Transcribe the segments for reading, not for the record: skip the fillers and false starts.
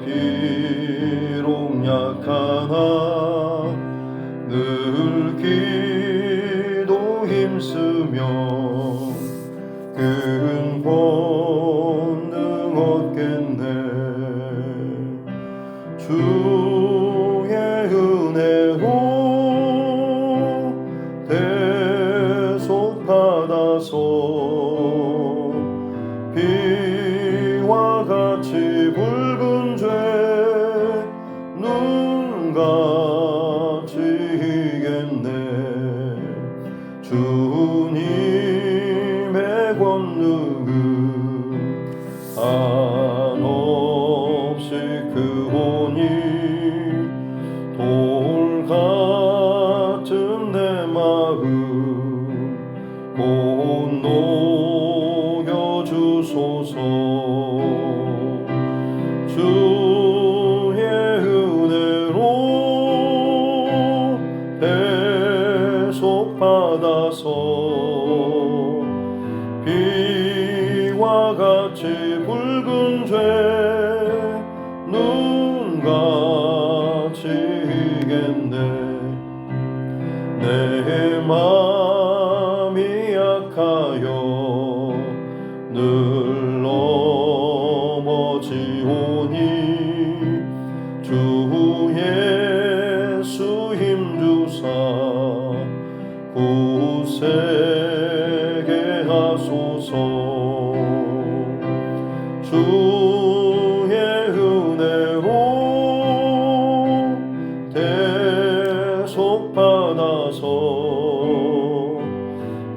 비록 약하나 늘 기도 힘쓰며 큰 권능 얻겠네. 주의 은혜로 대속받아서 비와 같이 붉은 죄 눈같이 이겠네. 주님의 권능은 한없이 크오니 돌 같은 내 마음 곧 녹여주소서. 주의 은혜로 대속받아서 비와 같이 붉은 죄 눈같이 이겠네. 내 맘이 약하여 늘 넘어지오니 주 예수 힘주사 굳세게 하소서. 주의 은혜로 대속받아서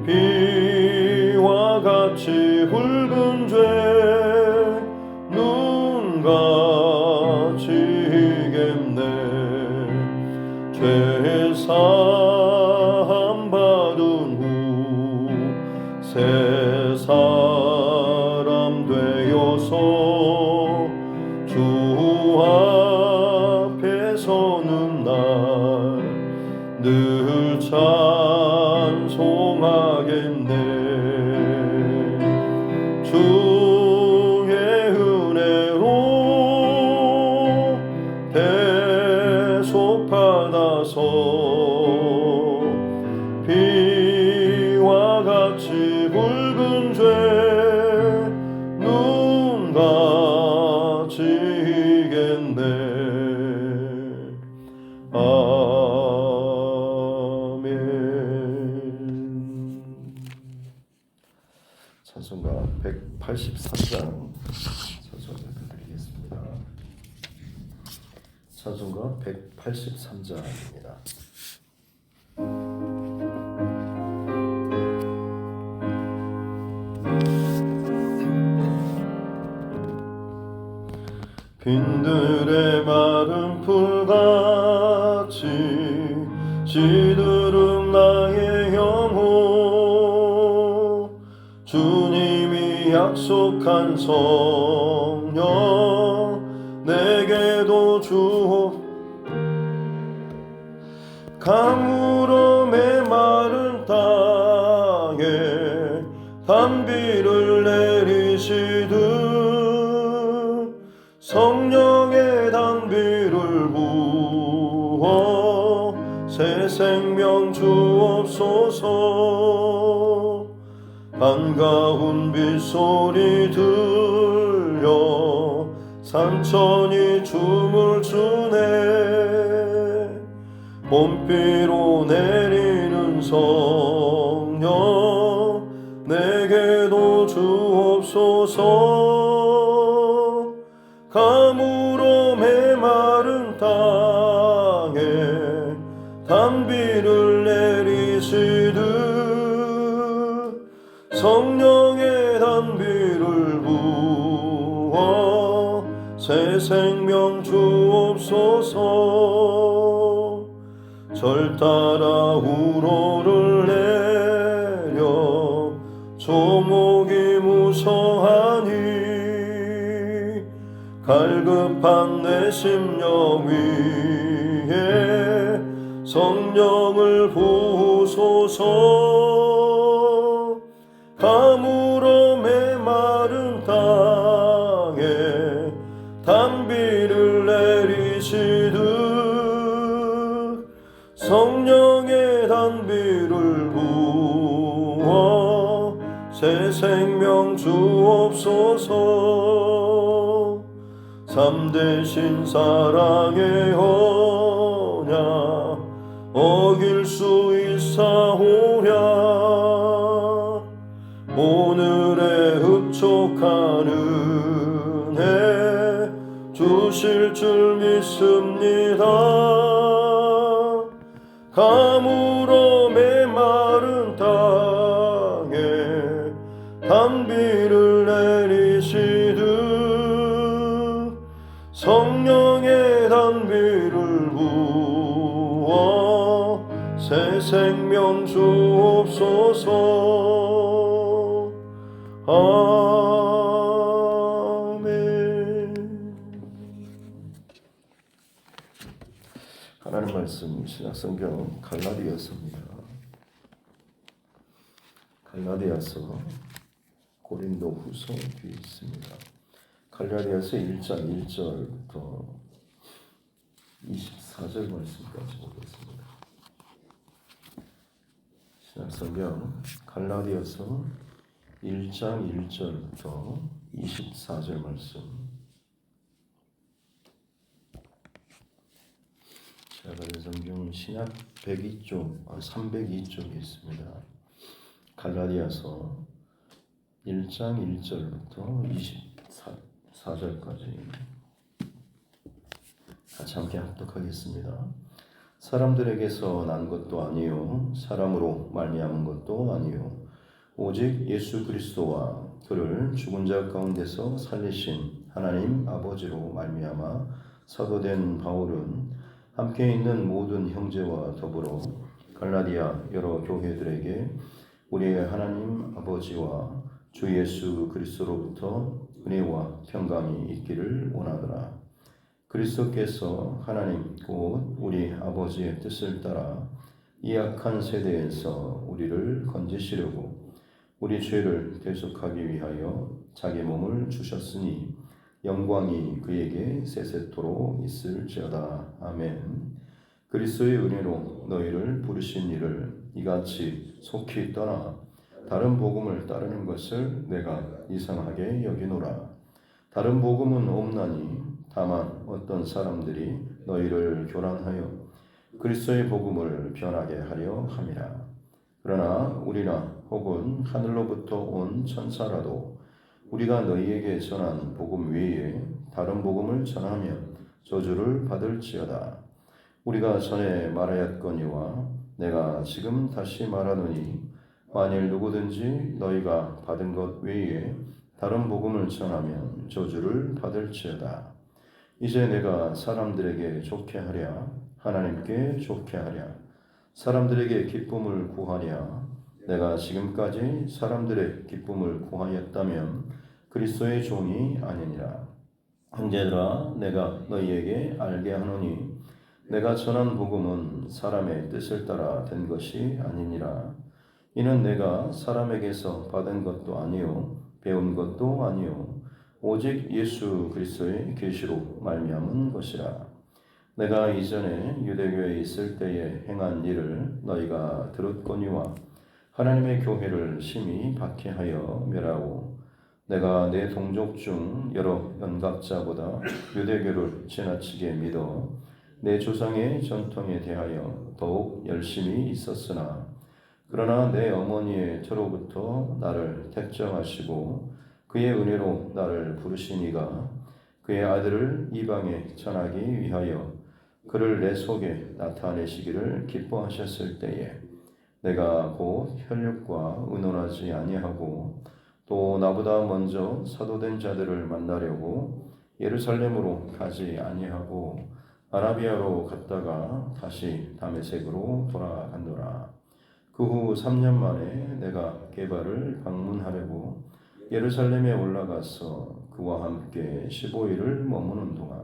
비와 같이 붉은 죄 눈같이 이겠네. 죄사함 받은 후 새 사람 되어서 주 앞에 서는 날 늘 찬송하겠네. 주의 은혜로 대속받아서 비와 같이 붉은 죄 눈같이 이겠네. 아멘. 찬송가 183장 찬송해드리겠습니다. 찬송가 183장입니다. 빈들의 마른 풀같이 시드름 나의 영혼 주님이 약속한 성령 내게도 주옵. 강으로 메마른 땅에 단비를 내리시듯 성령의 단비를 부어 새 생명 주옵소서. 반가운 빗소리 들려 산천이 춤을 추네. 봄비로 내리는 성령 내게도 주옵소서. 가물어 메마른 땅에 단비를 내리시듯 성령의 단비를 부어 새 생명 주옵소서. 절 따라 우로를 내려 조목이 무서하니 갈급한 내 심령 위에 성령을 부으소서. 가물어 메마른 땅에 단비를 내리시듯 성령의 단비를 부어 새 생명 주옵소서. 참되신 사랑의 언약 어길 수 있사오랴. 오늘의 흡족한 은혜 주실 줄 믿습니다. 가물어 메마른 땅에 단비를 내리시듯 성령의 단비를 부어 새 생명 주옵소서. 아멘. 하나님 말씀 신약성경 갈라디아서입니다. 갈라디아서 고린도후서 뒤에 있습니다. 갈라디아서 1장 1절부터 24절 말씀까지 보겠습니다. 신약성경 갈라디아서 1장 1절부터 24절 말씀. 제가 가진 성경은 신약 302쪽에 있습니다. 갈라디아서 1장 1절부터 24절까지 같이 함께 합독하겠습니다. 사람들에게서 난 것도 아니요 사람으로 말미암은 것도 아니요 오직 예수 그리스도와 그를 죽은 자 가운데서 살리신 하나님 아버지로 말미암아 사도된 바울은 함께 있는 모든 형제와 더불어 갈라디아 여러 교회들에게 우리의 하나님 아버지와 주 예수 그리스도로부터 은혜와 평강이 있기를 원하더라. 그리스도께서 하나님 곧 우리 아버지의 뜻을 따라 이 악한 세대에서 우리를 건지시려고 우리 죄를 대속하기 위하여 자기 몸을 주셨으니 영광이 그에게 세세토록 있을지어다. 아멘. 그리스도의 은혜로 너희를 부르신 이를 이같이 속히 떠나 다른 복음을 따르는 것을 내가 이상하게 여기노라. 다른 복음은 없나니 다만 어떤 사람들이 너희를 교란하여 그리스도의 복음을 변하게 하려 함이라. 그러나 우리나 혹은 하늘로부터 온 천사라도 우리가 너희에게 전한 복음 외에 다른 복음을 전하면 저주를 받을지어다. 우리가 전에 말하였거니와 내가 지금 다시 말하노니 만일 누구든지 너희가 받은 것 외에 다른 복음을 전하면 저주를 받을지어다. 이제 내가 사람들에게 좋게 하랴 하나님께 좋게 하랴 사람들에게 기쁨을 구하랴. 내가 지금까지 사람들의 기쁨을 구하였다면 그리스도의 종이 아니니라. 형제들아 내가 너희에게 알게 하노니 내가 전한 복음은 사람의 뜻을 따라 된 것이 아니니라. 이는 내가 사람에게서 받은 것도 아니요 배운 것도 아니요 오직 예수 그리스도의 계시로 말미암은 것이라. 내가 이전에 유대교에 있을 때에 행한 일을 너희가 들었거니와 하나님의 교회를 심히 박해하여 멸하고 내가 내 동족 중 여러 연갑자보다 유대교를 지나치게 믿어 내 조상의 전통에 대하여 더욱 열심히 있었으나 그러나 내 어머니의 터로부터 나를 택정하시고 그의 은혜로 나를 부르신 이가 그의 아들을 이방에 전하기 위하여 그를 내 속에 나타내시기를 기뻐하셨을 때에 내가 곧 혈육과 의논하지 아니하고 또 나보다 먼저 사도된 자들을 만나려고 예루살렘으로 가지 아니하고 아라비아로 갔다가 다시 다메섹으로 돌아간노라. 그 후 3년 만에 내가 게바를 방문하려고 예루살렘에 올라가서 그와 함께 15일을 머무는 동안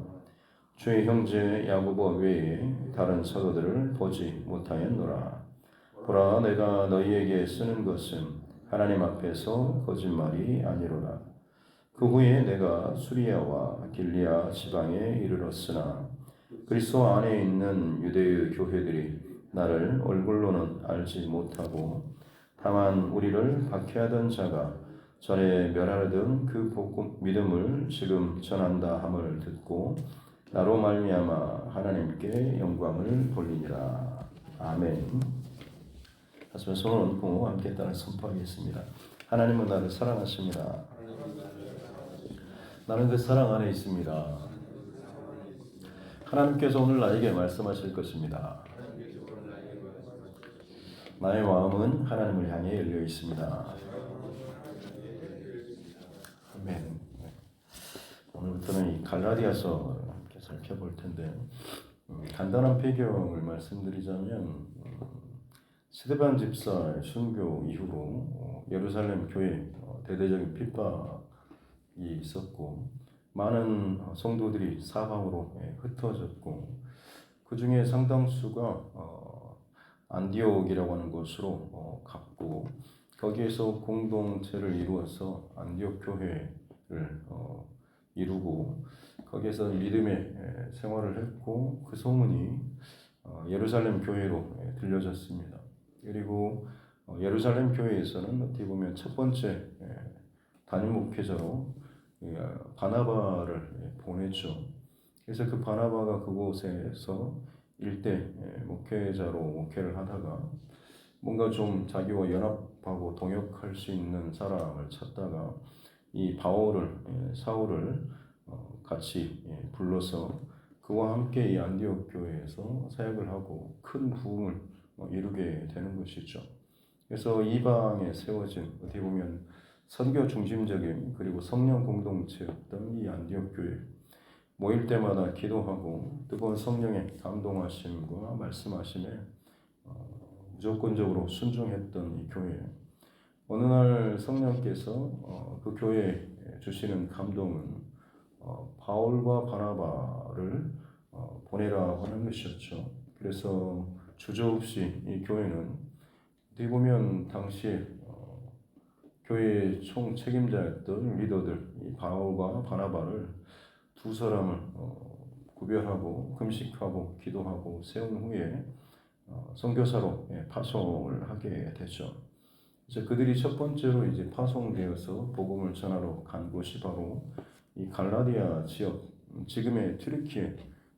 주의 형제 야고보 외에 다른 사도들을 보지 못하였노라. 보라 내가 너희에게 쓰는 것은 하나님 앞에서 거짓말이 아니로라. 그 후에 내가 수리아와 길리아 지방에 이르렀으나 그리스도 안에 있는 유대의 교회들이 나를 얼굴로는 알지 못하고 다만 우리를 박해하던 자가 전에 멸하려던 그 복음 믿음을 지금 전한다 함을 듣고 나로 말미암아 하나님께 영광을 돌리니라. 아멘. 하시면 손을 얹고 함께 따라 선포하겠습니다. 하나님은 나를 사랑하십니다. 나는 그 사랑 안에 있습니다. 하나님께서 오늘 나에게 말씀하실 것입니다. 나의 마음은 하나님을 향해 열려 있습니다. 아멘. 오늘부터는 이 갈라디아서를 함께 살펴볼 텐데 간단한 배경을 말씀드리자면 스데반 집사의 순교 이후로 예루살렘 교회 대대적인 핍박이 있었고 많은 성도들이 사방으로 흩어졌고 그 중에 상당수가 안디옥이라고 하는 곳으로 갔고 거기에서 공동체를 이루어서 안디옥 교회를 이루고 거기에서 믿음의 생활을 했고 그 소문이 예루살렘 교회로 들려졌습니다. 그리고 예루살렘 교회에서는 어떻게 보면 첫 번째 단임 목회자로 바나바를 보냈죠. 그래서 그 바나바가 그곳에서 일대 목회자로 목회를 하다가 뭔가 좀 자기와 연합하고 동역할 수 있는 사람을 찾다가 이 사울을 같이 불러서 그와 함께 이 안디옥 교회에서 사역을 하고 큰 부흥을 이루게 되는 것이죠. 그래서 이방에 세워진 어떻게 보면 선교 중심적인 그리고 성령 공동체였던 이 안디옥 교회 모일 때마다 기도하고 뜨거운 성령의 감동하심과 말씀하심에 무조건적으로 순종했던 이 교회. 어느 날 성령께서 그 교회에 주시는 감동은 바울과 바나바를 보내라 하는 것이었죠. 그래서 주저없이 이 교회는 어떻게 보면 당시에 교회의 총 책임자였던 리더들 이 바울과 바나바를 두 사람을 구별하고 금식하고 기도하고 세운 후에 선교사로 파송을 하게 되죠. 이제 그들이 첫 번째로 이제 파송되어서 복음을 전하러 간 곳이 바로 이 갈라디아 지역, 지금의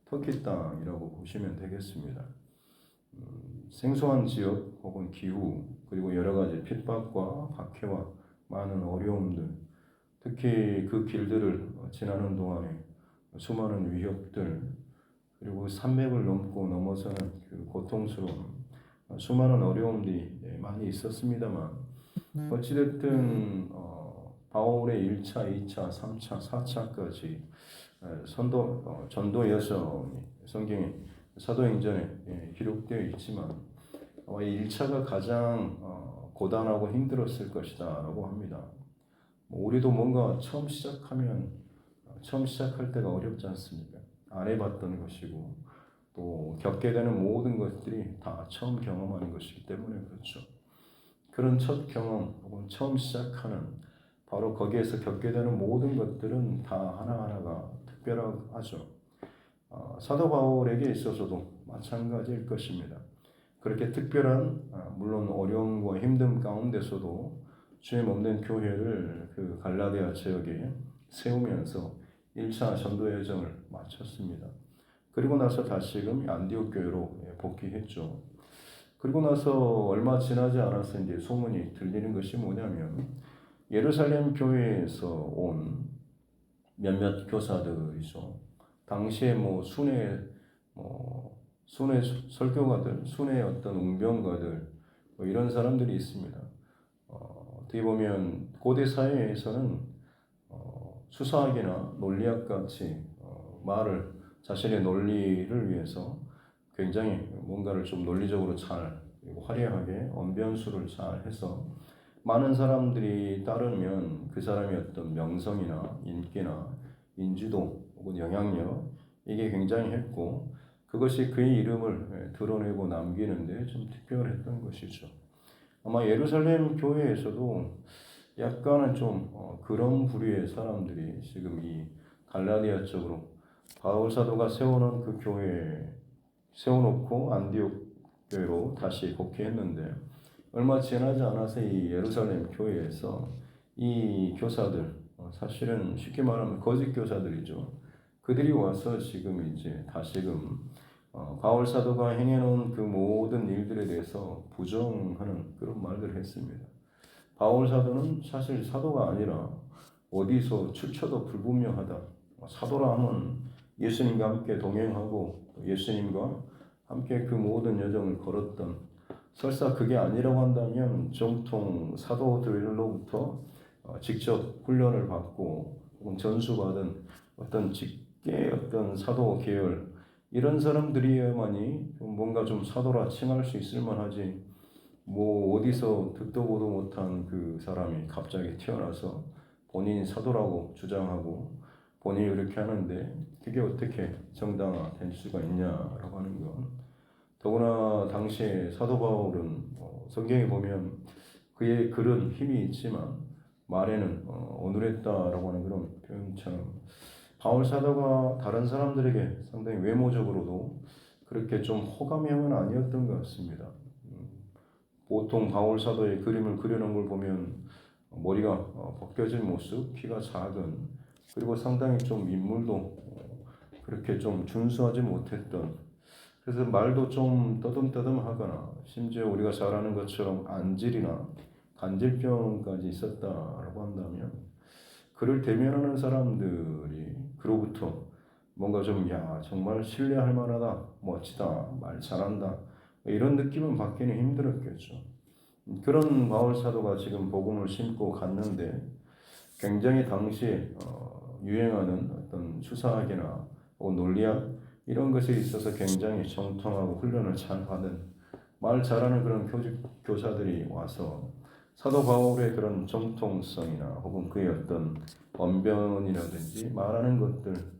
터키 땅이라고 보시면 되겠습니다. 생소한 지역 혹은 기후 그리고 여러 가지 핍박과 박해와 많은 어려움들, 특히 그 길들을 지나는 동안에 수많은 위협들 그리고 산맥을 넘어서는 그 고통스러운 수많은 어려움들이 많이 있었습니다만 어찌됐든 바울의 1차, 2차, 3차, 4차까지 전도 여정이 성경에 사도행전에 기록되어 있지만 아마 1차가 가장 고단하고 힘들었을 것이다 라고 합니다. 우리도 뭔가 처음 시작할 때가 어렵지 않습니까? 안 해봤던 것이고 또 겪게 되는 모든 것들이 다 처음 경험하는 것이기 때문에 그렇죠. 그런 첫 경험 혹은 처음 시작하는 바로 거기에서 겪게 되는 모든 것들은 다 하나하나가 특별하죠. 사도 바울에게 있어서도 마찬가지일 것입니다. 그렇게 특별한 물론 어려움과 힘듦 가운데서도 주님 없는 교회를 그 갈라디아 지역에 세우면서 1차 전도 여정을 마쳤습니다. 그리고 나서 다시금 안디옥 교회로 복귀했죠. 그리고 나서 얼마 지나지 않아서 이제 소문이 들리는 것이 뭐냐면 예루살렘 교회에서 온 몇몇 교사들이죠. 당시에 순회 설교가들, 순회 어떤 웅변가들 이런 사람들이 있습니다. 어떻게 보면 고대 사회에서는 수사학이나 논리학 같이 자신의 논리를 위해서 굉장히 뭔가를 좀 논리적으로 잘 화려하게 언변수를 잘 해서 많은 사람들이 따르면 그 사람의 어떤 명성이나 인기나 인지도 혹은 영향력 이게 굉장히 했고 그것이 그의 이름을 드러내고 남기는데 좀 특별했던 것이죠. 아마 예루살렘 교회에서도 약간은 좀 그런 부류의 사람들이 지금 이 갈라디아 쪽으로 바울 사도가 세워놓은 그 교회에 세워놓고 안디옥 교회로 다시 복귀했는데 얼마 지나지 않아서 이 예루살렘 교회에서 이 교사들 사실은 쉽게 말하면 거짓 교사들이죠. 그들이 와서 지금 이제 다시금 바울 사도가 행해놓은 그 모든 일들에 대해서 부정하는 그런 말들을 했습니다. 바울 사도는 사실 사도가 아니라 어디서 출처도 불분명하다. 사도라 하면 예수님과 함께 동행하고 예수님과 함께 그 모든 여정을 걸었던, 설사 그게 아니라고 한다면 정통 사도들로부터 직접 훈련을 받고 혹은 전수받은 어떤 직계 어떤 사도 계열, 이런 사람들이야만이 뭔가 좀 사도라 칭할 수 있을 만하지, 뭐 어디서 듣도 보도 못한 그 사람이 갑자기 튀어나서 본인이 사도라고 주장하고 본인이 이렇게 하는데 그게 어떻게 정당화될 수가 있냐라고 하는 건, 더구나 당시에 사도 바울은 성경에 보면 그의 글은 힘이 있지만 말에는 어눌했다라고 하는 그런 표현처럼 바울 사도가 다른 사람들에게 상당히 외모적으로도 그렇게 좀 호감형은 아니었던 것 같습니다. 보통 바울 사도의 그림을 그려놓은 걸 보면 머리가 벗겨진 모습, 키가 작은, 그리고 상당히 좀 인물도 그렇게 좀 준수하지 못했던, 그래서 말도 좀 떠듬떠듬하거나 심지어 우리가 잘 아는 것처럼 안질이나 간질병까지 있었다라고 한다면 그를 대면하는 사람들이 그로부터 뭔가 좀 정말 신뢰할 만하다, 멋지다, 말 잘한다, 이런 느낌은 받기는 힘들었겠죠. 그런 바울 사도가 지금 복음을 심고 갔는데 굉장히 당시에 유행하는 어떤 수사학이나 혹은 논리학 이런 것에 있어서 굉장히 정통하고 훈련을 잘 받은 말 잘하는 그런 교사들이 와서 사도 바울의 그런 정통성이나 혹은 그의 어떤 언변이라든지 말하는 것들,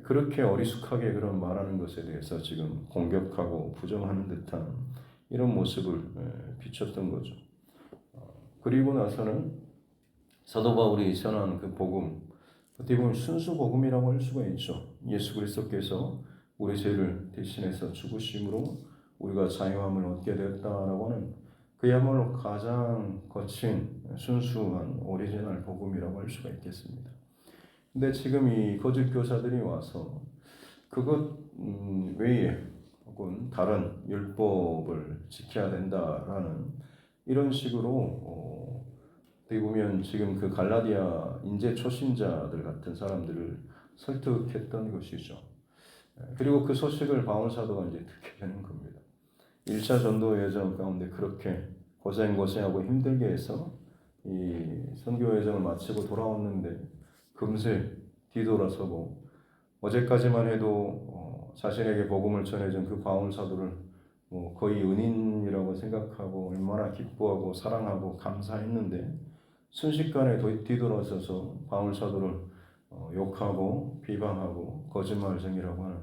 그렇게 어리숙하게 그런 말하는 것에 대해서 지금 공격하고 부정하는 듯한 이런 모습을 비췄던 거죠. 그리고 나서는 사도 바울이 전한 그 복음, 어떻게 보면 순수 복음이라고 할 수가 있죠. 예수 그리스도께서 우리 죄를 대신해서 죽으심으로 우리가 자유함을 얻게 되었다라고 하는 그야말로 가장 거친 순수한 오리지널 복음이라고 할 수가 있겠습니다. 근데 지금 이 거짓 교사들이 와서 그것 외에 혹은 다른 율법을 지켜야 된다라는 이런 식으로 어떻게 보면 지금 그 갈라디아 인재 초신자들 같은 사람들을 설득했던 것이죠. 그리고 그 소식을 바울 사도가 이제 듣게 되는 겁니다. 1차 전도 여정 가운데 그렇게 고생하고 힘들게 해서 이 선교 여정을 마치고 돌아왔는데 금세 뒤돌아서고 어제까지만 해도 자신에게 복음을 전해준 그 바울 사도를 거의 은인이라고 생각하고 얼마나 기뻐하고 사랑하고 감사했는데 순식간에 뒤돌아서서 바울 사도를 욕하고 비방하고 거짓말쟁이라고 하는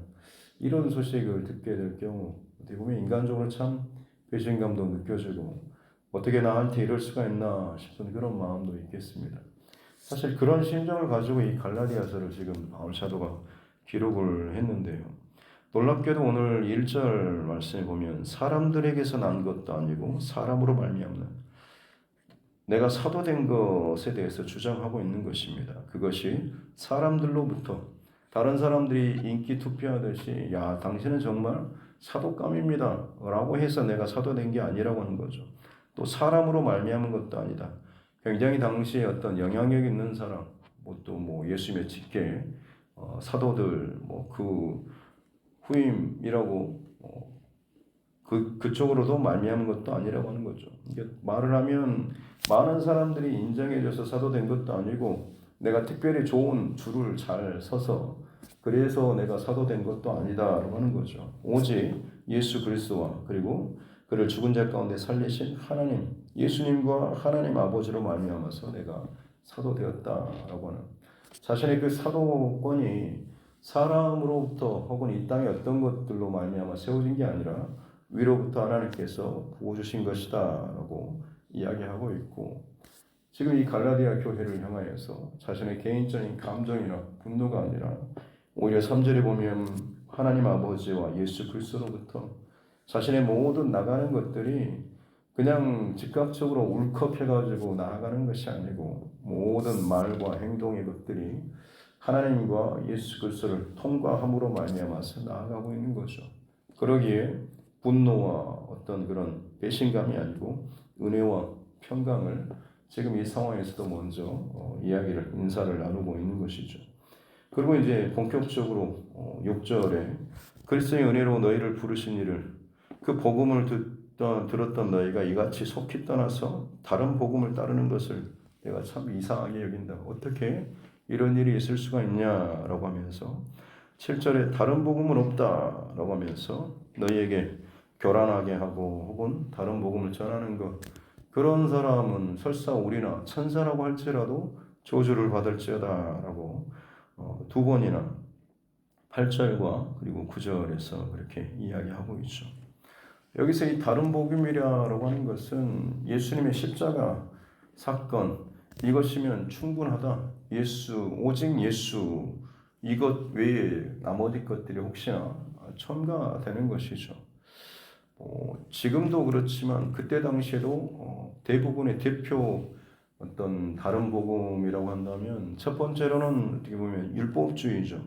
이런 소식을 듣게 될 경우 어떻게 보면 인간적으로 참 배신감도 느껴지고 어떻게 나한테 이럴 수가 있나 싶은 그런 마음도 있겠습니다. 사실 그런 심정을 가지고 이 갈라디아서를 지금 바울 사도가 기록을 했는데요. 놀랍게도 오늘 1절 말씀에 보면 사람들에게서 난 것도 아니고 사람으로 말미암는, 내가 사도된 것에 대해서 주장하고 있는 것입니다. 그것이 사람들로부터 다른 사람들이 인기 투표하듯이 당신은 정말 사도감입니다 라고 해서 내가 사도된 게 아니라고 하는 거죠. 또 사람으로 말미암은 것도 아니다. 굉장히 당시에 어떤 영향력 있는 사람, 또 예수님의 직계 사도들 그 후임이라고 그쪽으로도 말미암은 것도 아니라고 하는 거죠. 이게 말을 하면 많은 사람들이 인정해줘서 사도된 것도 아니고 내가 특별히 좋은 줄을 잘 서서 그래서 내가 사도된 것도 아니다라고 하는 거죠. 오직 예수 그리스도와 그리고 그를 죽은 자 가운데 살리신 하나님, 예수님과 하나님 아버지로 말미암아서 내가 사도되었다라고 하는 자신의 그 사도권이 사람으로부터 혹은 이 땅의 어떤 것들로 말미암아 세워진 게 아니라 위로부터 하나님께서 부어주신 것이다라고 이야기하고 있고, 지금 이 갈라디아 교회를 향하여서 자신의 개인적인 감정이나 분노가 아니라 오히려 3절에 보면 하나님 아버지와 예수 그리스도로부터 자신의 모든 나가는 것들이 그냥 즉각적으로 울컥해가지고 나아가는 것이 아니고 모든 말과 행동의 것들이 하나님과 예수 그리스도를 통과함으로 말미암아서 나아가고 있는 거죠. 그러기에 분노와 어떤 그런 배신감이 아니고 은혜와 평강을 지금 이 상황에서도 먼저 이야기를 인사를 나누고 있는 것이죠. 그리고 이제 본격적으로 6절에 그리스도의 은혜로 너희를 부르신 이를 그 복음을 들었던 너희가 이같이 속히 떠나서 다른 복음을 따르는 것을 내가 참 이상하게 여긴다. 어떻게 이런 일이 있을 수가 있냐라고 하면서 7절에 다른 복음은 없다라고 하면서 너희에게 교란하게 하고 혹은 다른 복음을 전하는 것 그런 사람은 설사 우리나 천사라고 할지라도 저주를 받을지어다라고 두 번이나 8절과 그리고 9절에서 그렇게 이야기하고 있죠. 여기서 이 다른 복음이라고 하는 것은 예수님의 십자가 사건 이것이면 충분하다. 오직 예수 이것 외에 나머지 것들이 혹시나 첨가되는 것이죠. 지금도 그렇지만 그때 당시에도 대부분의 대표 어떤 다른 복음이라고 한다면 첫 번째로는 어떻게 보면 율법주의죠.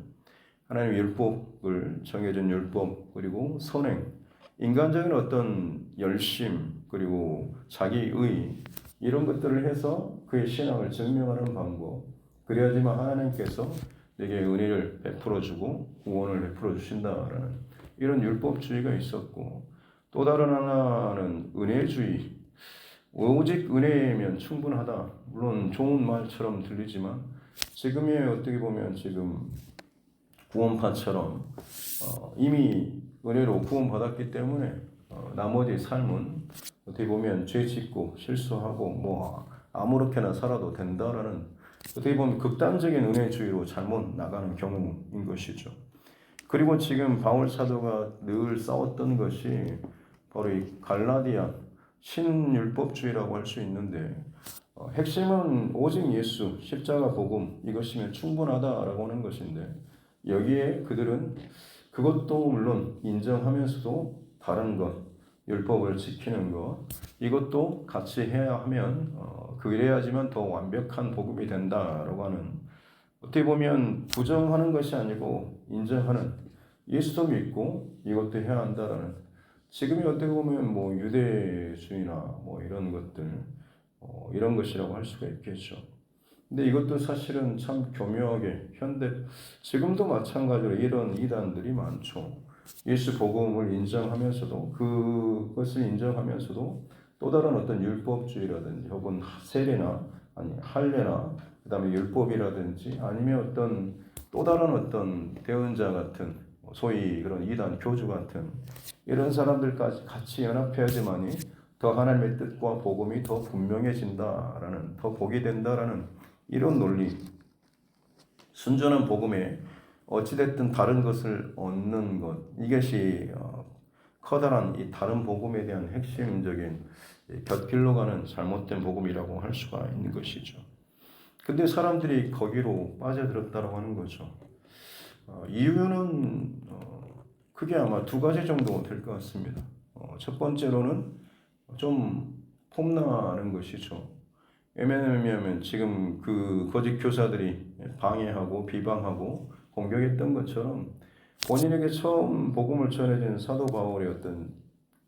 하나님의 율법을 정해진 율법 그리고 선행 인간적인 어떤 열심 그리고 자기의 이런 것들을 해서 그의 신앙을 증명하는 방법 그래야지만 하나님께서 내게 은혜를 베풀어주고 구원을 베풀어 주신다라는 이런 율법주의가 있었고 또 다른 하나는 은혜주의 오직 은혜면 충분하다 물론 좋은 말처럼 들리지만 지금의 어떻게 보면 지금 구원파처럼 이미 은혜로 구원받았기 때문에 나머지 삶은 어떻게 보면 죄 짓고 실수하고 뭐 아무렇게나 살아도 된다라는 어떻게 보면 극단적인 은혜주의로 잘못 나가는 경우인 것이죠. 그리고 지금 바울 사도가 늘 싸웠던 것이 바로 이 갈라디아 신율법주의라고 할 수 있는데 핵심은 오직 예수 십자가 복음 이것이면 충분하다라고 하는 것인데 여기에 그들은 그것도 물론 인정하면서도 다른 것, 율법을 지키는 것 이것도 같이 해야 하면 그래야지만 더 완벽한 복음이 된다라고 하는 어떻게 보면 부정하는 것이 아니고 인정하는 예수도 믿고 이것도 해야 한다라는 지금이 어떻게 보면 뭐 유대주의나 뭐 이런 것들 이런 것이라고 할 수가 있겠죠. 근데 이것도 사실은 참 교묘하게 지금도 마찬가지로 이런 이단들이 많죠. 예수 복음을 인정하면서도 그것을 인정하면서도 또 다른 어떤 율법주의라든지 혹은 세례나 아니 할례나 그다음에 율법이라든지 아니면 어떤 또 다른 어떤 대언자 같은 소위 그런 이단 교주 같은 이런 사람들까지 같이 연합해야지만이 더 하나님의 뜻과 복음이 더 분명해진다라는 더 복이 된다라는 이런 논리 순전한 복음에 어찌됐든 다른 것을 얻는 것 이것이 커다란 이 다른 복음에 대한 핵심적인 곁길로 가는 잘못된 복음이라고 할 수가 있는 것이죠. 근데 사람들이 거기로 빠져들었다고 하는 거죠. 이유는 크게 아마 두 가지 정도 될 것 같습니다. 첫 번째로는 좀 폼나는 것이죠. 왜냐하면 지금 그 거짓 교사들이 방해하고 비방하고 공격했던 것처럼 본인에게 처음 복음을 전해진 사도 바울의 어떤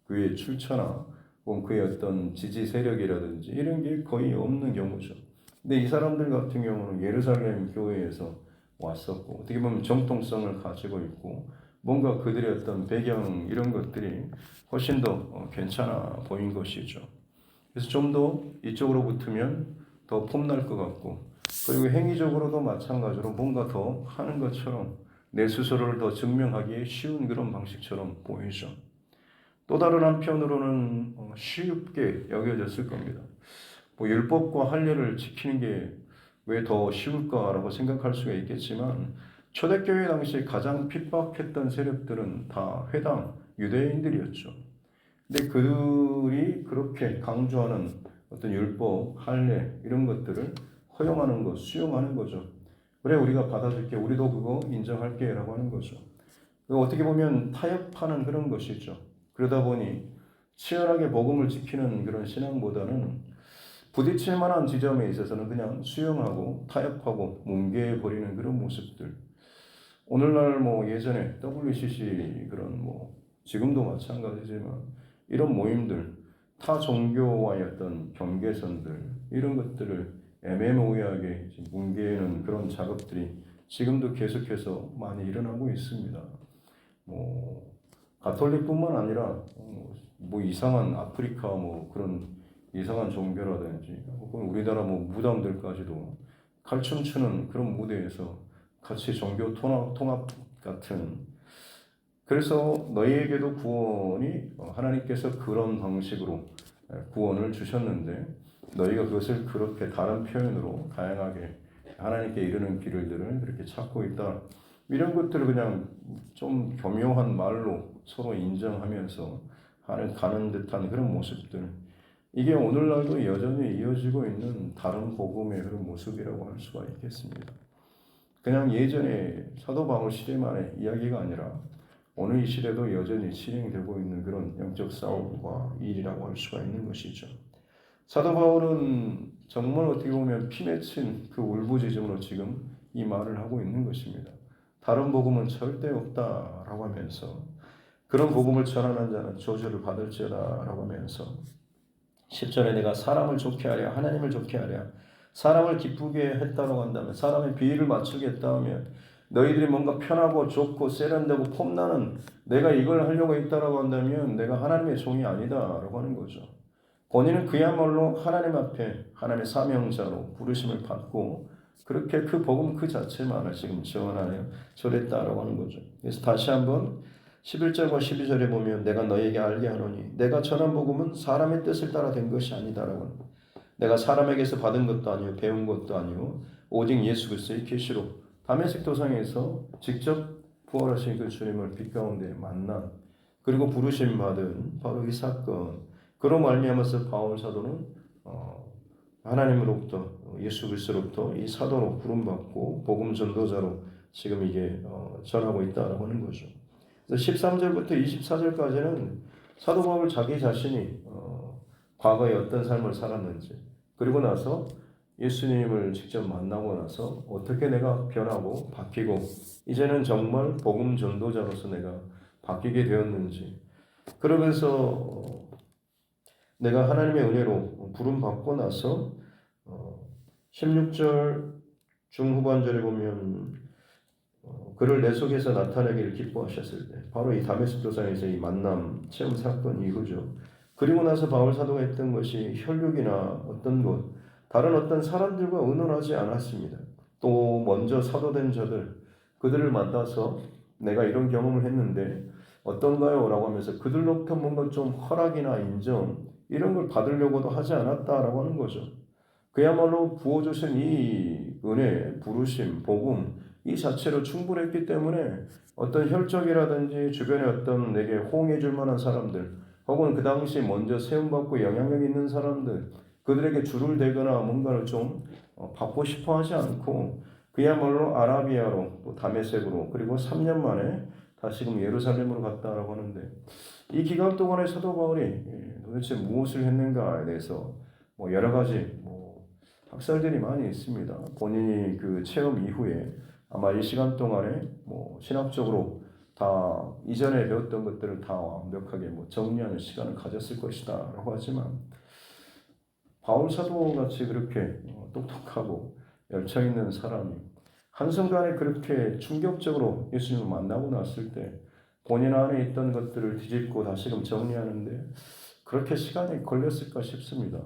그의 출처나 혹은 그의 어떤 지지 세력이라든지 이런 게 거의 없는 경우죠. 근데 이 사람들 같은 경우는 예루살렘 교회에서 왔었고 어떻게 보면 정통성을 가지고 있고 뭔가 그들의 어떤 배경 이런 것들이 훨씬 더 괜찮아 보인 것이죠. 그래서 좀 더 이쪽으로 붙으면 더 폼날 것 같고 그리고 행위적으로도 마찬가지로 뭔가 더 하는 것처럼 내 스스로를 더 증명하기에 쉬운 그런 방식처럼 보이죠. 또 다른 한편으로는 쉽게 여겨졌을 겁니다. 뭐 율법과 할례를 지키는 게 왜 더 쉬울까라고 생각할 수가 있겠지만 초대교회 당시 가장 핍박했던 세력들은 다 회당 유대인들이었죠. 근데 그들이 그렇게 강조하는 어떤 율법, 할례 이런 것들을 허용하는 것, 수용하는 거죠. 그래 우리가 받아줄게, 우리도 그거 인정할게라고 하는 거죠. 어떻게 보면 타협하는 그런 것이죠. 그러다 보니 치열하게 복음을 지키는 그런 신앙보다는 부딪힐 만한 지점에 있어서는 그냥 수용하고 타협하고 뭉개버리는 그런 모습들. 오늘날 뭐 예전에 WCC 그런 뭐 지금도 마찬가지지만 이런 모임들, 타 종교와의 어떤 경계선들 이런 것들을 애매모호하게 뭉개는 그런 작업들이 지금도 계속해서 많이 일어나고 있습니다. 뭐 가톨릭뿐만 아니라 뭐 이상한 아프리카 뭐 그런 이상한 종교라든지 혹은 우리나라 뭐 무당들까지도 칼춤 추는 그런 무대에서 같이 종교 통합 같은, 그래서 너희에게도 구원이 하나님께서 그런 방식으로 구원을 주셨는데 너희가 그것을 그렇게 다른 표현으로 다양하게 하나님께 이르는 길들을 그렇게 찾고 있다. 이런 것들을 그냥 좀 교묘한 말로 서로 인정하면서 가는 듯한 그런 모습들. 이게 오늘날도 여전히 이어지고 있는 다른 복음의 그런 모습이라고 할 수가 있겠습니다. 그냥 예전에 사도 바울 시대만의 이야기가 아니라 오늘 이 시대도 여전히 진행되고 있는 그런 영적 싸움과 일이라고 할 수가 있는 것이죠. 사도 바울은 정말 어떻게 보면 피맺힌 그 울부짖음으로 지금 이 말을 하고 있는 것입니다. 다른 복음은 절대 없다라고 하면서 그런 복음을 전하는 자는 저주를 받을지어다라고 하면서 10절에 내가 사람을 좋게 하랴 하나님을 좋게 하랴 사람을 기쁘게 했다고 한다면 사람의 비위를 맞추겠다 하면 너희들이 뭔가 편하고 좋고 세련되고 폼나는 내가 이걸 하려고 했다라고 한다면 내가 하나님의 종이 아니다라고 하는 거죠. 본인은 그야말로 하나님 앞에 하나님의 사명자로 부르심을 받고 그렇게 그 복음 그 자체만을 지금 전하여 전했다라고 하는 거죠. 그래서 다시 한번 11절과 12절에 보면 내가 너에게 알게 하노니 내가 전한 복음은 사람의 뜻을 따라 된 것이 아니다라고 합니다. 내가 사람에게서 받은 것도 아니요 배운 것도 아니요 오직 예수 그리스도의 계시로 다메섹 도상에서 직접 부활하신 그 주님을 빛 가운데 만난 그리고 부르심 받은 바로 이 사건, 그로 말미암아서 바울 사도는 하나님으로부터 예수 그리스도로부터 이 사도로 부름받고 복음 전도자로 지금 이게 전하고 있다라고 하는 거죠. 그래서 13절부터 24절까지는 사도 바울 자기 자신이 과거에 어떤 삶을 살았는지 그리고 나서 예수님을 직접 만나고 나서 어떻게 내가 변하고 바뀌고 이제는 정말 복음 전도자로서 내가 바뀌게 되었는지, 그러면서 내가 하나님의 은혜로 부름받고 나서 16절 중후반절에 보면 그를 내 속에서 나타내기를 기뻐하셨을 때 바로 이 다메섹 도상에서 이 만남 체험 사건 이후죠. 그리고 나서 바울 사도가 했던 것이 혈육이나 어떤 것 다른 어떤 사람들과 의논하지 않았습니다. 또 먼저 사도된 자들 그들을 만나서 내가 이런 경험을 했는데 어떤가요? 라고 하면서 그들로부터 뭔가 좀 허락이나 인정 이런 걸 받으려고도 하지 않았다라고 하는 거죠. 그야말로 부어주신 이 은혜, 부르심, 복음 이 자체로 충분했기 때문에 어떤 혈족이라든지 주변에 어떤 내게 호응해 줄 만한 사람들 혹은 그 당시 먼저 세움받고 영향력 있는 사람들 그들에게 줄을 대거나 뭔가를 좀 받고 싶어 하지 않고 그야말로 아라비아로 또 다메섹으로 그리고 3년 만에 다시금 예루살렘으로 갔다라고 하는데 이 기간 동안에 사도 바울이 도대체 무엇을 했는가에 대해서 뭐 여러 가지 학설들이 많이 있습니다. 본인이 그 체험 이후에 아마 이 시간 동안에 신학적으로 다 이전에 배웠던 것들을 다 완벽하게 정리하는 시간을 가졌을 것이다라고 하지만 바울 사도 같이 그렇게 똑똑하고 열정 있는 사람이 한순간에 그렇게 충격적으로 예수님을 만나고 났을 때 본인 안에 있던 것들을 뒤집고 다시금 정리하는데 그렇게 시간이 걸렸을까 싶습니다.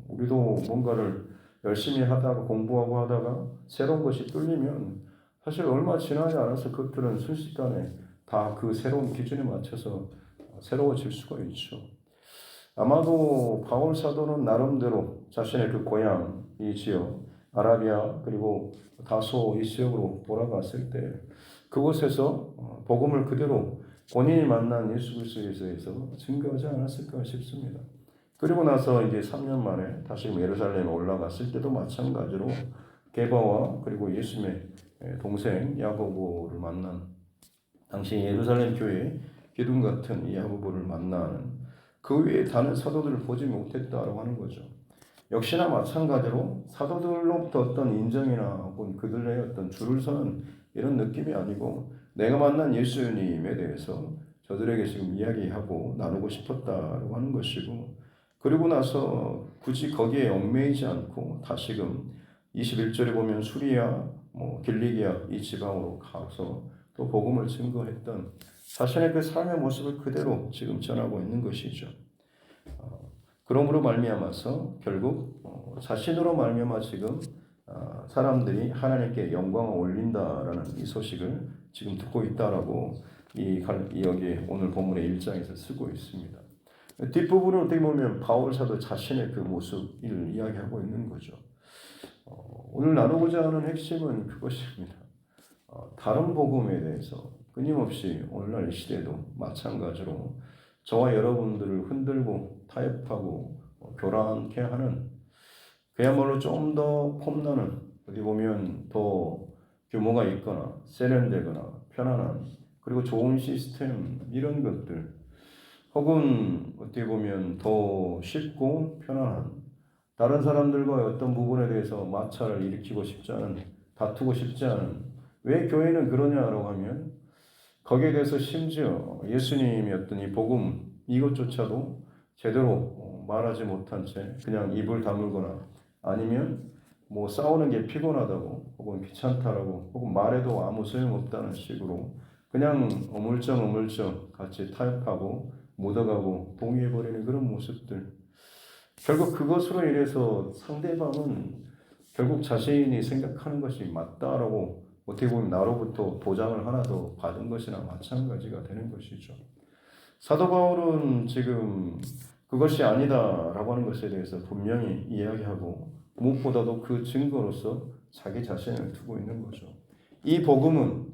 우리도 뭔가를 열심히 하다가 공부하고 하다가 새로운 것이 뚫리면 사실 얼마 지나지 않아서 그것들은 순식간에 다 그 새로운 기준에 맞춰서 새로워질 수가 있죠. 아마도 바울 사도는 나름대로 자신의 그 고향, 이 지역, 아라비아 그리고 다소 이 지역으로 돌아갔을 때 그곳에서 복음을 그대로 본인이 만난 예수 그리스도에서 증거하지 않았을까 싶습니다. 그리고 나서 이제 3년 만에 다시 예루살렘에 올라갔을 때도 마찬가지로 게바와 그리고 예수님의 동생 야고보를 만난 당시 예루살렘 교회 기둥 같은 이 야고보를 만나는 그 외에 다른 사도들을 보지 못했다라고 하는 거죠. 역시나 마찬가지로 사도들로부터 어떤 인정이나 혹은 그들의 어떤 줄을 서는 이런 느낌이 아니고 내가 만난 예수님에 대해서 저들에게 지금 이야기하고 나누고 싶었다라고 하는 것이고 그리고 나서 굳이 거기에 얽매이지 않고 다시금 21절에 보면 수리아, 길리기아 이 지방으로 가서 또 복음을 증거했던 자신의 그 삶의 모습을 그대로 지금 전하고 있는 것이죠. 그러므로 말미암아서 결국 자신으로 말미암아 지금 사람들이 하나님께 영광을 올린다라는 이 소식을 지금 듣고 있다라고 여기 오늘 본문의 1장에서 쓰고 있습니다. 뒷부분은 어떻게 보면 바울 사도 자신의 그 모습을 이야기하고 있는 거죠. 오늘 나누고자 하는 핵심은 그것입니다. 다른 복음에 대해서 끊임없이 오늘날 이 시대도 마찬가지로 저와 여러분들을 흔들고 타협하고 교란케 하는 그야말로 좀 더 폼나는 어디 보면 더 규모가 있거나 세련되거나 편안한 그리고 좋은 시스템 이런 것들 혹은 어떻게 보면 더 쉽고 편안한 다른 사람들과 어떤 부분에 대해서 마찰을 일으키고 싶지 않은 다투고 싶지 않은 왜 교회는 그러냐라고 하면 거기에 대해서 심지어 예수님이 어떤 이 복음 이것조차도 제대로 말하지 못한 채 그냥 입을 다물거나 아니면 싸우는 게 피곤하다고 혹은 귀찮다라고 혹은 말해도 아무 소용없다는 식으로 그냥 어물쩡 같이 타협하고 묻어가고 동의해버리는 그런 모습들 결국 그것으로 인해서 상대방은 결국 자신이 생각하는 것이 맞다라고 어떻게 보면 나로부터 보장을 하나 더 받은 것이나 마찬가지가 되는 것이죠. 사도 바울은 지금 그것이 아니다라고 하는 것에 대해서 분명히 이야기하고 무엇보다도 그 증거로서 자기 자신을 두고 있는 거죠. 이 복음은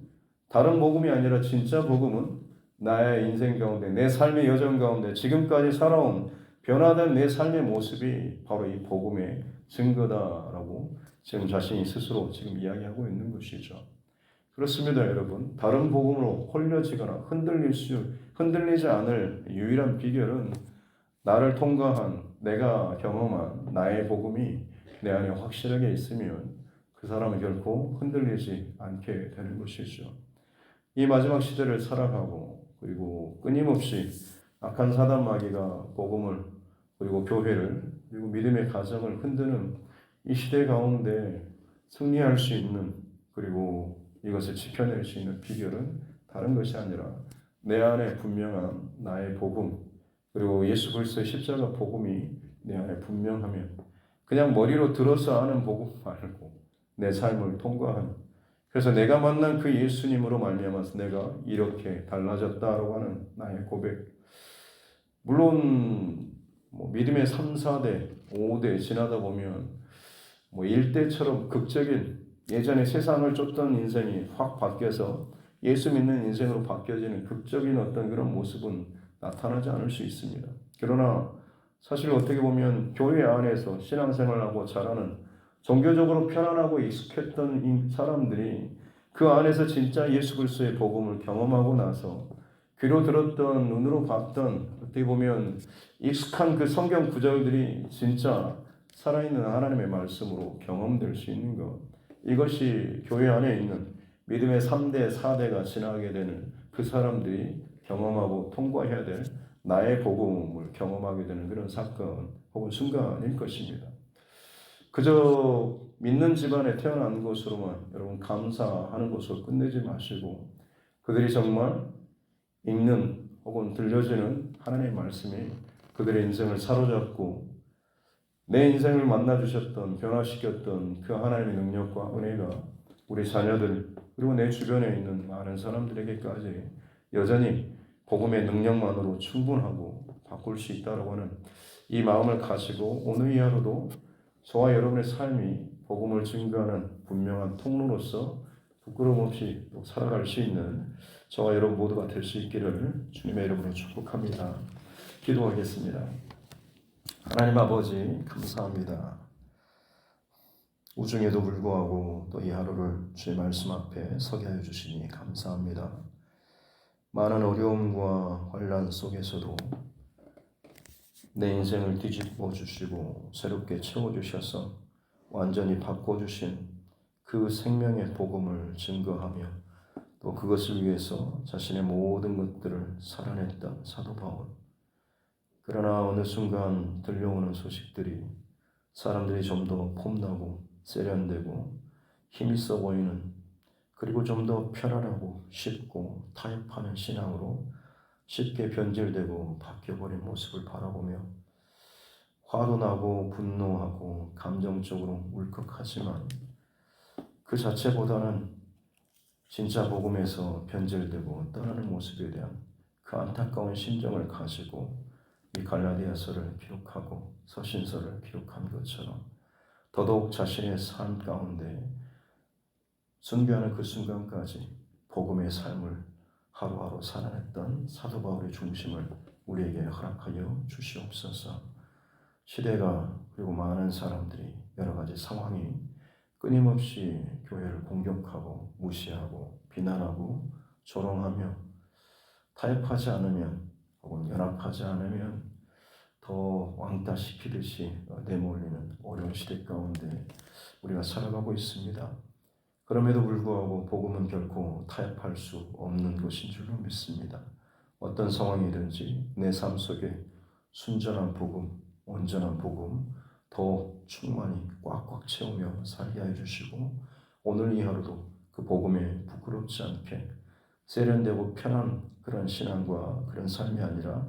다른 복음이 아니라 진짜 복음은 나의 인생 가운데 내 삶의 여정 가운데 지금까지 살아온 변화된 내 삶의 모습이 바로 이 복음의 증거다라고 지금 자신이 스스로 지금 이야기하고 있는 것이죠. 그렇습니다, 여러분. 다른 복음으로 홀려지거나 흔들리지 않을 유일한 비결은 나를 통과한 내가 경험한 나의 복음이 내 안에 확실하게 있으면 그 사람은 결코 흔들리지 않게 되는 것이죠. 이 마지막 시대를 살아가고 그리고 끊임없이 악한 사단 마귀가 복음을 그리고 교회를 그리고 믿음의 가정을 흔드는 이 시대 가운데 승리할 수 있는 그리고 이것을 지켜낼 수 있는 비결은 다른 것이 아니라 내 안에 분명한 나의 복음 그리고 예수 그리스도의 십자가 복음이 내 안에 분명하면 그냥 머리로 들어서 아는 복음 말고 내 삶을 통과하는 그래서 내가 만난 그 예수님으로 말미암아서 내가 이렇게 달라졌다라고 하는 나의 고백 물론 믿음의 3, 4대, 5대 지나다 보면 1대처럼 극적인 예전에 세상을 쫓던 인생이 확 바뀌어서 예수 믿는 인생으로 바뀌어지는 극적인 어떤 그런 모습은 나타나지 않을 수 있습니다. 그러나 사실 어떻게 보면 교회 안에서 신앙생활하고 자라는 종교적으로 편안하고 익숙했던 이 사람들이 그 안에서 진짜 예수 그리스도의 복음을 경험하고 나서 귀로 들었던 눈으로 봤던 어떻게 보면 익숙한 그 성경 구절들이 진짜 살아있는 하나님의 말씀으로 경험될 수 있는 것 이것이 교회 안에 있는 믿음의 3대, 4대가 지나게 되는 그 사람들이 경험하고 통과해야 될 나의 복음을 경험하게 되는 그런 사건 혹은 순간일 것입니다. 그저 믿는 집안에 태어난 것으로만 여러분 감사하는 것으로 끝내지 마시고 그들이 정말 읽는 혹은 들려주는 하나님의 말씀이 그들의 인생을 사로잡고 내 인생을 만나주셨던 변화시켰던 그 하나님의 능력과 은혜가 우리 자녀들 그리고 내 주변에 있는 많은 사람들에게까지 여전히 복음의 능력만으로 충분하고 바꿀 수 있다고 하는 이 마음을 가지고 오늘 이 하루도 저와 여러분의 삶이 복음을 증거하는 분명한 통로로서 부끄러움 없이 또 살아갈 수 있는 저와 여러분 모두가 될 수 있기를 주님의 이름으로 축복합니다. 기도하겠습니다. 하나님 아버지 감사합니다. 우중에도 불구하고 또 이 하루를 주의 말씀 앞에 서게 하여 주시니 감사합니다. 많은 어려움과 환난 속에서도 내 인생을 뒤집어 주시고 새롭게 채워주셔서 완전히 바꿔주신 그 생명의 복음을 증거하며 또 그것을 위해서 자신의 모든 것들을 살아냈던 사도 바울. 그러나 어느 순간 들려오는 소식들이 사람들이 좀 더 폼나고 세련되고 힘있어 보이는, 그리고 좀 더 편안하고 쉽고 타협하는 신앙으로 쉽게 변질되고 바뀌어버린 모습을 바라보며 화도 나고 분노하고 감정적으로 울컥하지만 그 자체보다는 진짜 복음에서 변질되고 떠나는 모습에 대한 그 안타까운 심정을 가지고 이 갈라디아서를 기록하고 서신서를 기록한 것처럼 더더욱 자신의 삶 가운데 순교하는 그 순간까지 복음의 삶을 하루하루 살아냈던 사도 바울의 중심을 우리에게 허락하여 주시옵소서. 시대가 그리고 많은 사람들이 여러 가지 상황이 끊임없이 교회를 공격하고 무시하고 비난하고 조롱하며 타협하지 않으면 혹은 연합하지 않으면 더 왕따시키듯이 내몰리는 어려운 시대 가운데 우리가 살아가고 있습니다. 그럼에도 불구하고 복음은 결코 타협할 수 없는 것인 줄로 믿습니다. 어떤 상황이든지 내 삶 속에 순전한 복음, 온전한 복음 더 충만히 꽉꽉 채우며 살게 해주시고 오늘 이 하루도 그 복음에 부끄럽지 않게 세련되고 편한 그런 신앙과 그런 삶이 아니라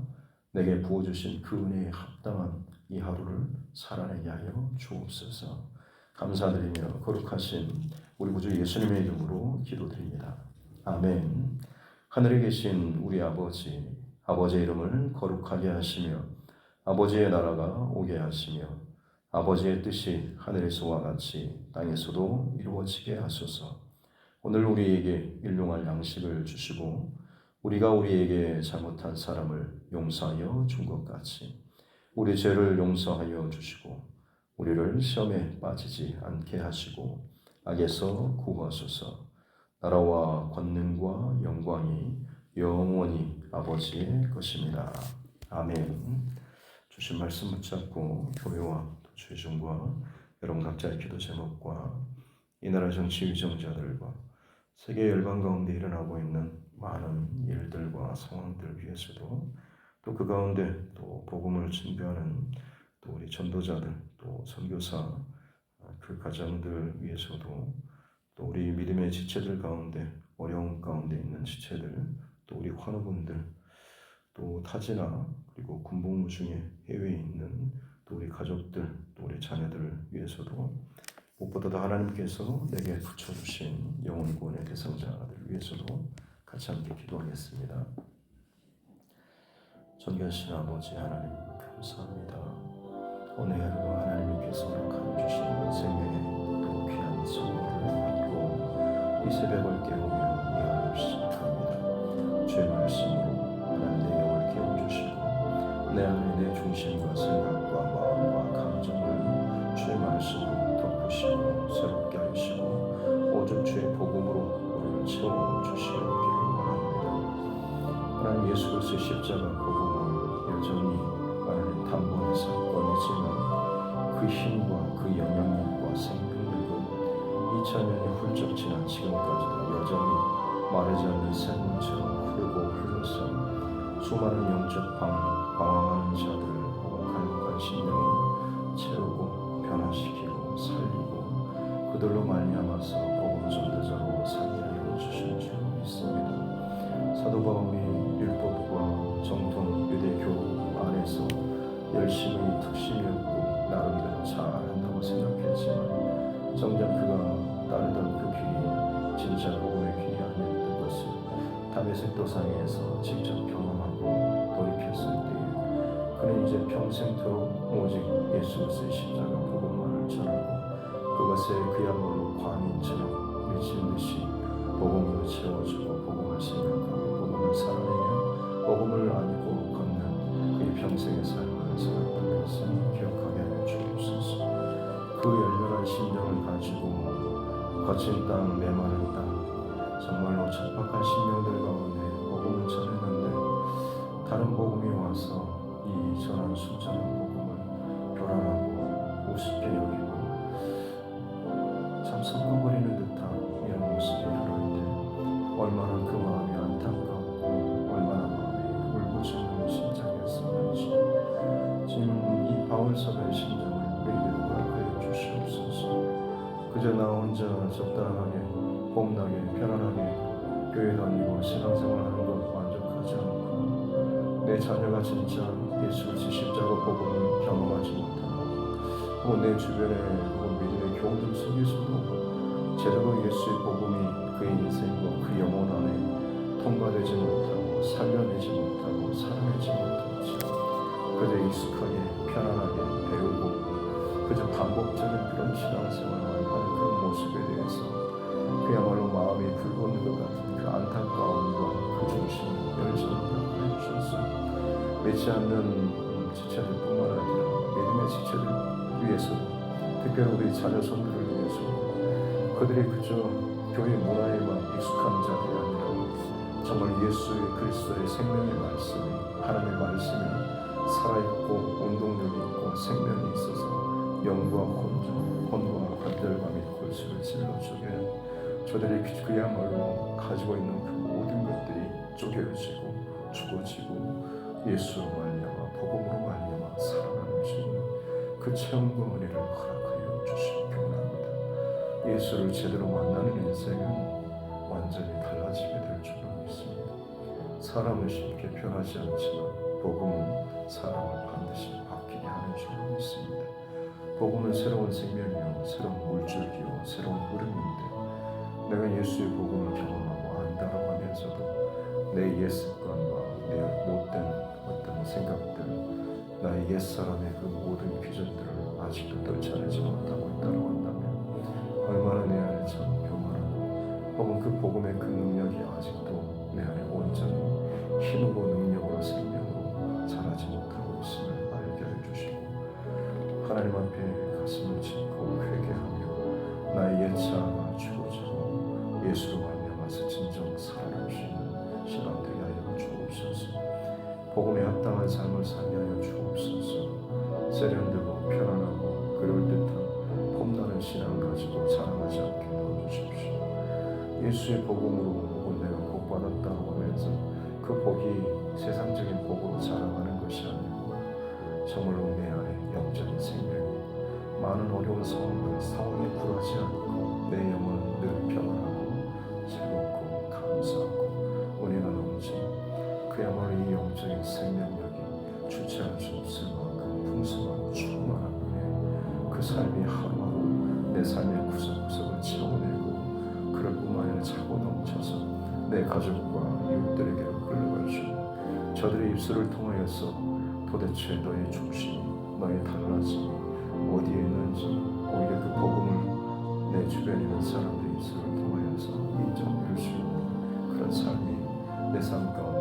내게 부어주신 그 은혜에 합당한 이 하루를 살아내게 하여 주옵소서. 감사드리며 거룩하신 우리 구주 예수님의 이름으로 기도드립니다. 아멘. 하늘에 계신 우리 아버지, 아버지의 이름을 거룩하게 하시며 아버지의 나라가 오게 하시며 아버지의 뜻이 하늘에서와 같이 땅에서도 이루어지게 하소서. 오늘 우리에게 일용할 양식을 주시고 우리가 우리에게 잘못한 사람을 용서하여 준 것 같이 우리 죄를 용서하여 주시고 우리를 시험에 빠지지 않게 하시고 악에서 구하소서. 나라와 권능과 영광이 영원히 아버지의 것입니다. 아멘. 주신 말씀 붙잡고 교회와 최종과 여러분 각자의 기도 제목과 이 나라 정치 위정자들과 세계 열방 가운데 일어나고 있는 많은 일들과 상황들을 위해서도 또 그 가운데 또 복음을 증거하는 또 우리 전도자들 또 선교사 그 가정들 위해서도 또 우리 믿음의 지체들 가운데 어려움 가운데 있는 지체들 또 우리 환우분들 또 타지나 그리고 군복무 중에 해외에 있는 또 우리 가족들 또 우리 자녀들을 위해서도 무엇보다도 하나님께서 내게 붙여주신 영혼 구원의 대상자들 위해서도 같이 함께 기도하겠습니다. 존귀하신 아버지 하나님 감사합니다. 오늘 하루도 하나님께서 허락하여 주신 생명의 또 귀한 선물을 받고 이 새벽을 깨우며 이 하루를 시작합니다. 주의 말씀으로 하나님 내 영을 깨워주시고 내 안에 내 중심과 생각과 마음과 감정을 주의 말씀으로 덮으시고 새롭게 하시고 오직 주의 복음으로 우리를 채워주시기를 원합니다. 하나님 예수 그리스도의 십자가 복음은 여전히 하나님 단번의 사건이지만 그 힘과 그 영향력과 생명력은 2000년이 훌쩍 지난 지금까지도 여전히 마르지 않는 샘물처럼 흐르고 흘러서 수많은 영적 방황하는 자들을 혹은 갈급한 심령을 채우고 변화시키고 살리고 그들로 말미암아서 복음 전도자로 살게 하여 주신 줄 믿습니다. 사도 바울이 율법과 정통 유대교 안에서 열심히 특심이었고 나름대로 잘한다고 생각했지만 정작 그가 따르던 그 길이 진짜 복음의 길이 아니었던 것을 다메섹 도상에서 직접 경험하고 돌이켰을 때에 그는 이제 평생토록 오직 예수 그리스도의 십자가 복음만을 전하고 그것에 그야말로 광인처럼 미친 듯이 복음으로 채워주고 복음을 생각하고 복음을 살아내며 복음을 안고 걷는 그의 평생의 삶을 살았던 것을 안타깝고 얼마나 마음이 울부짖는 심정이었을는지 지금 이 바울사도의 심정을 우리에게도 허락하여 주시옵소서. 그저 나 혼자 적당하게 봄나게 편안하게 교회 다니고 신앙생활하는 것 만족하지 않고 내 자녀가 진짜 예수 그리스도 십자가 복음을 경험하지 못하고 혹은 내 주변에 혹은 믿음의 교우들 속에서도 제대로 예수의 복음이 그의 인생과 그 영혼 안에 통과되지 못하고 살려내지 못하고 살아내지 못하지 그저 익숙하게 편안하게 배우고 그저 반복적인 그런 신앙생활만 하는 그런 모습에 대해서 그야말로 마음이 불붙는 것 같은 그 안타까움과 그 중심을 열정을 해주셔서 믿지 않는 지체들뿐만 아니라 믿음의 지체들 위해서도 특별히 우리 자녀 손들을 위해서 그들이 그저 교회 문화에만 익숙한 자들이 아니라 정말 예수 그리스도의 생명의 말씀이 하나님의 말씀이 살아있고 운동력이 있고 생명이 있어서 영과 혼과 관절감이 골수를 찔러주게 저들이 그야말로 가지고 있는 그 모든 것들이 쪼개어지고 죽어지고 예수로 말미암아 복음으로 말미암아 살아나는 수 있는 그 체험과 은혜를 허락하여 주시기 원합니다. 예수를 제대로 만나는 인생은 완전히 달라지게 될 줄로 믿습니다. 사람은 쉽게 변하지 않지만 복음은 사람을 반드시 바뀌게 하는 줄로 믿습니다. 복음은 새로운 생명이요 새로운 물줄기요 새로운 흐름인데 내가 예수의 복음을 경험하고 안다라고 하면서도 내 옛 습관과 내 못된 어떤 생각들 나의 옛사람의 그 모든 비전들을 아직도 떨쳐내지 못하고 있다고 한다면 얼마나 내 안에 참 교만하고 혹은 그 복음의 그 능력이 아직도 내 안에 온전히 힘으로 능력으로 생명으로 자라지 못하고 있음을 알게 해주시고 하나님 앞에 가슴을 짚고 회개하며 나의 옛 자아가 죽어지고 예수로 말미암아서 진정 살아날 수 있는 신앙 되게 하여 주옵소서. 복음에 합당한 삶을 살게 하여 주옵소서. 세련되고 편안하고 그럴듯한 폼나는 신앙 가지고 자랑하지 않게 도와주십시오. 예수의 복음으로 혹은 내가 복 받았다고 하면서 그 복이 세상적인 복으로 자랑하는 것이 아니고 정말로 내 안에 영적인 생명이 많은 어려운 상황에 굴하지 않고 내 영혼은 늘 평안하고 즐겁고 감사하고 은혜가 넘치 그야말로 이 영적인 생명력이 주체할 수 없을 만큼 풍성하고 충만한 은혜 그 삶이 하루하루 내 삶의 구석구석을 채워내고 그럴 뿐만 아니라 차고 넘쳐서 내 가족과 이웃들에게로 흘러갈 수 있는 저들의 입술을 통하여서 도대체 너의 중심이 너의 달라짐이 어디에 있는지 오히려 그 복음을 내 주변에 있는 사람들의 입술을 통하여서 인정될 수 있는 그런 삶이 내 삶 가운데